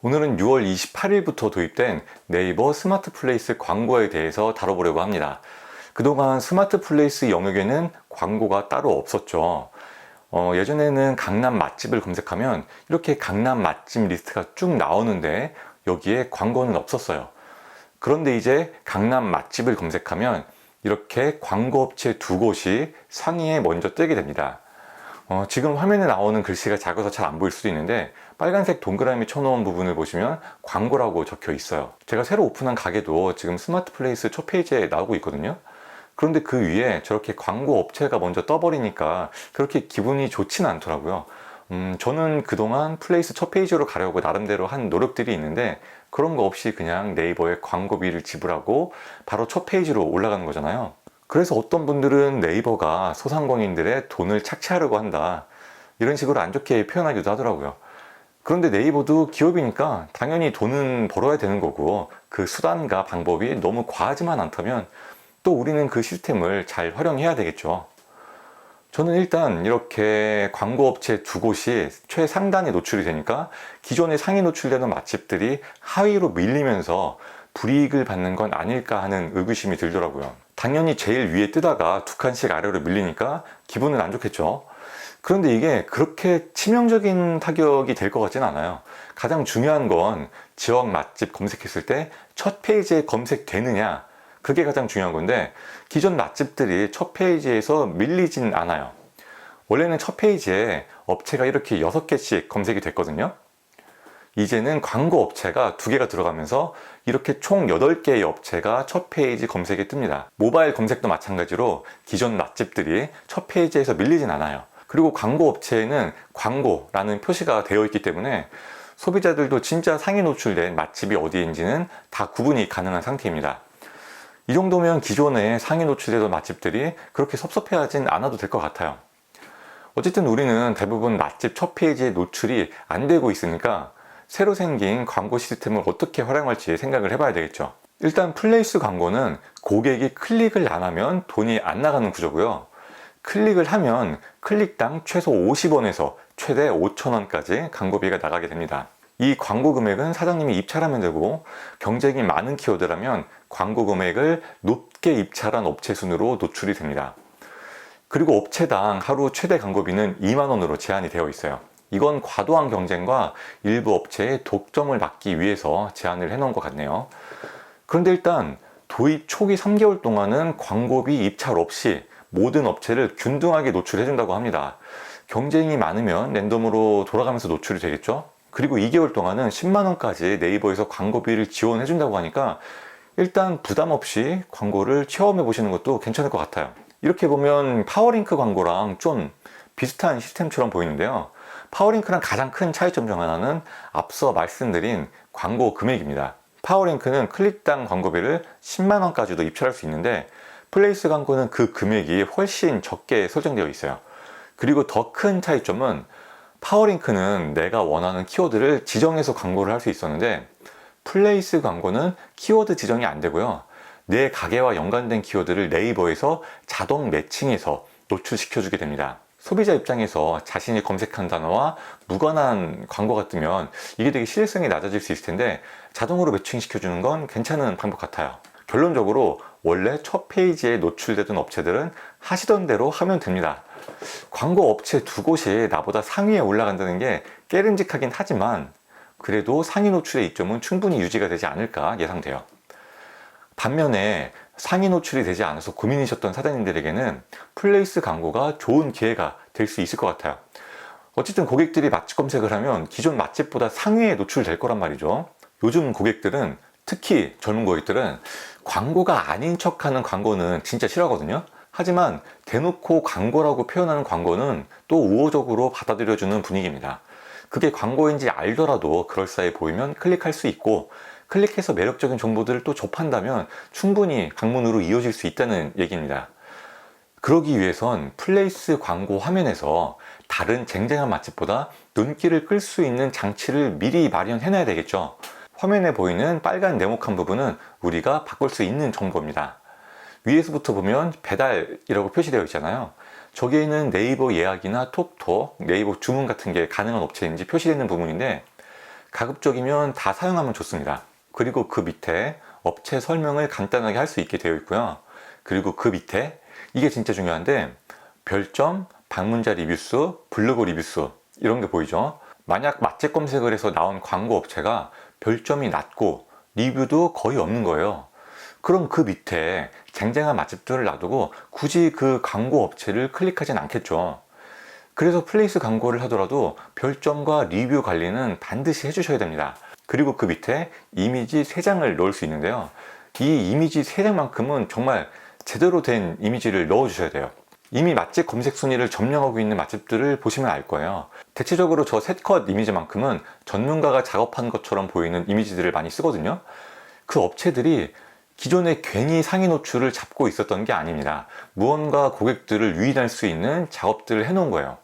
오늘은 6월 28일부터 도입된 네이버 스마트 플레이스 광고에 대해서 다뤄보려고 합니다. 그동안 스마트 플레이스 영역에는 광고가 따로 없었죠. 예전에는 강남 맛집을 검색하면 이렇게 강남 맛집 리스트가 쭉 나오는데 여기에 광고는 없었어요. 그런데 이제 강남 맛집을 검색하면 이렇게 광고업체 두 곳이 상위에 먼저 뜨게 됩니다. 지금 화면에 나오는 글씨가 작아서 잘 안 보일 수도 있는데 빨간색 동그라미 쳐놓은 부분을 보시면 광고라고 적혀 있어요. 제가 새로 오픈한 가게도 지금 스마트 플레이스 첫 페이지에 나오고 있거든요. 그런데 그 위에 저렇게 광고 업체가 먼저 떠버리니까 그렇게 기분이 좋지는 않더라고요. 저는 그동안 플레이스 첫 페이지로 가려고 나름대로 한 노력들이 있는데 그런 거 없이 그냥 네이버에 광고비를 지불하고 바로 첫 페이지로 올라가는 거잖아요. 그래서 어떤 분들은 네이버가 소상공인들의 돈을 착취하려고 한다, 이런 식으로 안 좋게 표현하기도 하더라고요. 그런데 네이버도 기업이니까 당연히 돈은 벌어야 되는 거고, 그 수단과 방법이 너무 과하지만 않다면 또 우리는 그 시스템을 잘 활용해야 되겠죠. 저는 일단 이렇게 광고업체 두 곳이 최상단에 노출이 되니까 기존에 상위 노출되는 맛집들이 하위로 밀리면서 불이익을 받는 건 아닐까 하는 의구심이 들더라고요. 당연히 제일 위에 뜨다가 두 칸씩 아래로 밀리니까 기분은 안 좋겠죠. 그런데 이게 그렇게 치명적인 타격이 될 것 같지는 않아요. 가장 중요한 건 지역 맛집 검색했을 때 첫 페이지에 검색되느냐, 그게 가장 중요한 건데 기존 맛집들이 첫 페이지에서 밀리진 않아요. 원래는 첫 페이지에 업체가 이렇게 6개씩 검색이 됐거든요. 이제는 광고 업체가 2개가 들어가면서 이렇게 총 8개의 업체가 첫 페이지 검색에 뜹니다. 모바일 검색도 마찬가지로 기존 맛집들이 첫 페이지에서 밀리진 않아요. 그리고 광고 업체에는 광고라는 표시가 되어 있기 때문에 소비자들도 진짜 상위 노출된 맛집이 어디인지는 다 구분이 가능한 상태입니다. 이 정도면 기존에 상위 노출되던 맛집들이 그렇게 섭섭해하진 않아도 될 것 같아요. 어쨌든 우리는 대부분 맛집 첫 페이지에 노출이 안 되고 있으니까 새로 생긴 광고 시스템을 어떻게 활용할지 생각을 해봐야 되겠죠. 일단 플레이스 광고는 고객이 클릭을 안 하면 돈이 안 나가는 구조고요. 클릭을 하면 클릭당 최소 50원에서 최대 5,000원까지 광고비가 나가게 됩니다. 이 광고 금액은 사장님이 입찰하면 되고, 경쟁이 많은 키워드라면 광고 금액을 높게 입찰한 업체 순으로 노출이 됩니다. 그리고 업체당 하루 최대 광고비는 2만 원으로 제한이 되어 있어요. 이건 과도한 경쟁과 일부 업체의 독점을 막기 위해서 제한을 해놓은 것 같네요. 그런데 일단 도입 초기 3개월 동안은 광고비 입찰 없이 모든 업체를 균등하게 노출해준다고 합니다. 경쟁이 많으면 랜덤으로 돌아가면서 노출이 되겠죠. 그리고 2개월 동안은 10만 원까지 네이버에서 광고비를 지원해준다고 하니까 일단 부담 없이 광고를 체험해 보시는 것도 괜찮을 것 같아요. 이렇게 보면 파워링크 광고랑 좀 비슷한 시스템처럼 보이는데요. 파워링크랑 가장 큰 차이점 중 하나는 앞서 말씀드린 광고 금액입니다. 파워링크는 클릭당 광고비를 10만 원까지도 입찰할 수 있는데 플레이스 광고는 그 금액이 훨씬 적게 설정되어 있어요. 그리고 더 큰 차이점은 파워링크는 내가 원하는 키워드를 지정해서 광고를 할 수 있었는데 플레이스 광고는 키워드 지정이 안 되고요. 내 가게와 연관된 키워드를 네이버에서 자동 매칭해서 노출시켜주게 됩니다. 소비자 입장에서 자신이 검색한 단어와 무관한 광고가 뜨면 이게 되게 신뢰성이 낮아질 수 있을 텐데 자동으로 매칭시켜주는 건 괜찮은 방법 같아요. 결론적으로 원래 첫 페이지에 노출되던 업체들은 하시던 대로 하면 됩니다. 광고 업체 두 곳이 나보다 상위에 올라간다는 게 깨름직하긴 하지만 그래도 상위 노출의 이점은 충분히 유지가 되지 않을까 예상돼요. 반면에 상위 노출이 되지 않아서 고민이셨던 사장님들에게는 플레이스 광고가 좋은 기회가 될 수 있을 것 같아요. 어쨌든 고객들이 맛집 검색을 하면 기존 맛집보다 상위에 노출될 거란 말이죠. 요즘 고객들은, 특히 젊은 고객들은 광고가 아닌 척하는 광고는 진짜 싫어하거든요. 하지만 대놓고 광고라고 표현하는 광고는 또 우호적으로 받아들여주는 분위기입니다. 그게 광고인지 알더라도 그럴싸해 보이면 클릭할 수 있고, 클릭해서 매력적인 정보들을 또 접한다면 충분히 방문으로 이어질 수 있다는 얘기입니다. 그러기 위해선 플레이스 광고 화면에서 다른 쟁쟁한 맛집보다 눈길을 끌 수 있는 장치를 미리 마련해놔야 되겠죠. 화면에 보이는 빨간 네모칸 부분은 우리가 바꿀 수 있는 정보입니다. 위에서부터 보면 배달이라고 표시되어 있잖아요. 저기에는 네이버 예약이나 톡톡, 네이버 주문 같은 게 가능한 업체인지 표시되는 부분인데 가급적이면 다 사용하면 좋습니다. 그리고 그 밑에 업체 설명을 간단하게 할 수 있게 되어 있고요. 그리고 그 밑에 이게 진짜 중요한데 별점, 방문자 리뷰수, 블로그 리뷰수 이런 게 보이죠? 만약 맛집 검색을 해서 나온 광고 업체가 별점이 낮고 리뷰도 거의 없는 거예요. 그럼 그 밑에 쟁쟁한 맛집들을 놔두고 굳이 그 광고 업체를 클릭하진 않겠죠. 그래서 플레이스 광고를 하더라도 별점과 리뷰 관리는 반드시 해주셔야 됩니다. 그리고 그 밑에 이미지 3장을 넣을 수 있는데요. 이 이미지 3장만큼은 정말 제대로 된 이미지를 넣어주셔야 돼요. 이미 맛집 검색 순위를 점령하고 있는 맛집들을 보시면 알 거예요. 대체적으로 저 셋컷 이미지만큼은 전문가가 작업한 것처럼 보이는 이미지들을 많이 쓰거든요. 그 업체들이 기존에 괜히 상위 노출을 잡고 있었던 게 아닙니다. 무언가 고객들을 유인할 수 있는 작업들을 해놓은 거예요.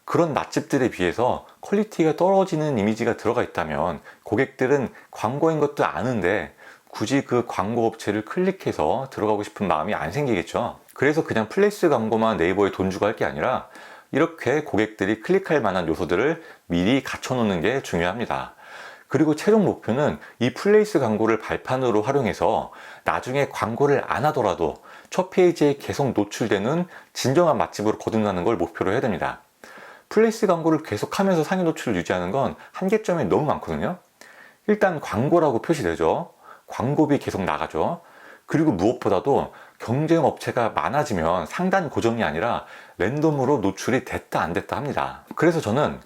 그런 맛집들에 비해서 퀄리티가 떨어지는 이미지가 들어가 있다면 고객들은 광고인 것도 아는데 굳이 그 광고 업체를 클릭해서 들어가고 싶은 마음이 안 생기겠죠. 그래서 그냥 플레이스 광고만 네이버에 돈 주고 할 게 아니라 이렇게 고객들이 클릭할 만한 요소들을 미리 갖춰 놓는 게 중요합니다. 그리고 최종 목표는 이 플레이스 광고를 발판으로 활용해서 나중에 광고를 안 하더라도 첫 페이지에 계속 노출되는 진정한 맛집으로 거듭나는 걸 목표로 해야 됩니다. 플레이스 광고를 계속하면서 상위 노출을 유지하는 건 한계점이 너무 많거든요. 일단 광고라고 표시되죠. 광고비 계속 나가죠. 그리고 무엇보다도 경쟁 업체가 많아지면 상단 고정이 아니라 랜덤으로 노출이 됐다 안 됐다 합니다. 그래서 저는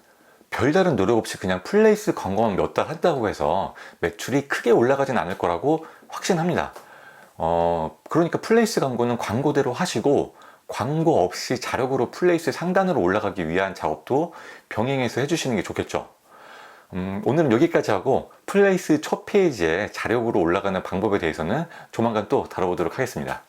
별다른 노력 없이 그냥 플레이스 광고만 몇 달 한다고 해서 매출이 크게 올라가진 않을 거라고 확신합니다. 그러니까 플레이스 광고는 광고대로 하시고 광고 없이 자력으로 플레이스 상단으로 올라가기 위한 작업도 병행해서 해주시는 게 좋겠죠. 오늘은 여기까지 하고 플레이스 첫 페이지에 자력으로 올라가는 방법에 대해서는 조만간 또 다뤄보도록 하겠습니다.